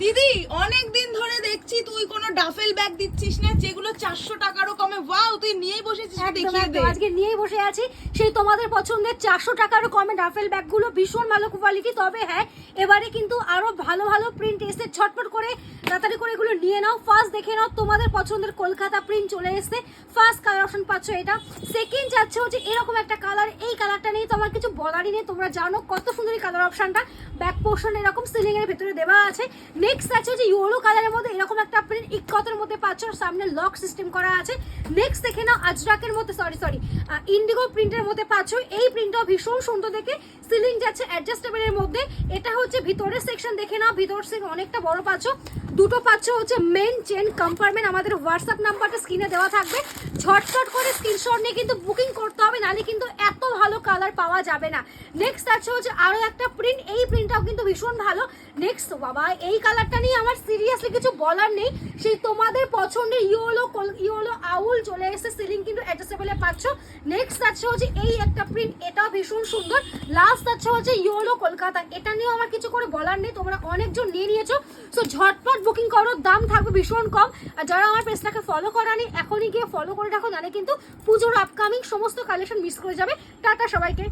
দিদি অনেক দিন ধরে দেখছি তুই কোনো ডাফেল ব্যাগ দিচ্ছিস না যেগুলো 400 টাকারও কমে। ওয়াও, তুই নিয়েই বসেছিস, দেখিয়ে দে। আজকে নিয়েই বসে আছি সেই তোমাদের পছন্দের 400 টাকারও কমে ডাফেল ব্যাগগুলো, ভীষণ ভালো কোয়ালিটি। তবে হ্যাঁ, এবারে কিন্তু আরো ভালো ভালো প্রিন্ট এসে, ছটপট করে তাড়াতাড়ি করে এগুলো নিয়ে নাও। ফার্স্ট দেখে নাও তোমাদের পছন্দের কলকাতা প্রিন্ট চলে এসেছে। ফার্স্ট কালার অপশন পাচ্ছ এটা। সেকেন্ড যাচ্ছে হচ্ছে এরকম একটা কালার। এই কালারটা নিয়ে তোমার কিছু বলারই নেই, তোমরা জানো কত সুন্দর এই কালার অপশনটা। ব্যাক পোর্শন এরকম সিলিং এর ভেতরে দেওয়া আছে। নেক্সট আছে হচ্ছে ইয়েলো কালারের মধ্যে এরকম একটা প্রিন্ট ইকতের মধ্যে পাচ্ছ, সামনে লক সিস্টেম করা আছে। নেক্সট দেখে নাও আজরাকের মধ্যে, সরি ইন্ডিগো প্রিন্টের মধ্যে পাচ্ছ। এই প্রিন্টটাও ভীষণ সুন্দর দেখে, সিলিং যাচ্ছে অ্যাডজাস্টেবলের মধ্যে। এটা হচ্ছে ভিতরের সেকশন, দেখে নাও ভিতর থেকে অনেকটা বড় পাচ্ছ। দুটো পাচ্ছ হচ্ছে মেন চেন কম্পার্টমেন্ট। আমাদের হোয়াটসঅ্যাপ নাম্বারটা স্ক্রিনে দেওয়া থাকবে, ঝটঝট করে স্ক্রিনশট নিয়ে কিন্তু বুকিং করতে হবে, নাহলে কিন্তু এত ভালো কালার পাওয়া যাবে না। নেক্সট আছে হচ্ছে আরো একটা প্রিন্ট, এই প্রিন্টটাও কিন্তু ভীষণ ভালো। নেক্সট বাবা, এই কালারটা নিয়ে আমার সিরিয়াসলি কিছু বলার নেই। সেই তোমাদের পছন্দের ইয়েলো আউল চলে এসেছে, সিলিং কিন্তু অ্যাডজাস্টেবলে পাচ্ছ। নেক্সট আছে হচ্ছে এই একটা প্রিন্ট, এটাও ভীষণ সুন্দর। লাস্ট আছে হচ্ছে ইয়েলো কলকাতা, এটা নিয়েও আমার কিছু করে বলার নেই, তোমরা অনেকজন নিয়ে নিয়েছো। সো ঝটপট বুকিং করো, দাম থাকবে ভীষণ কম। আর যারা আমার পেজটাকে ফলো করানি এখনই গিয়ে ফলো করে রাখো, নাহলে কিন্তু পুজোর আপকামিং সমস্ত কালেকশন মিস করে যাবে। টাটা সবাইকে।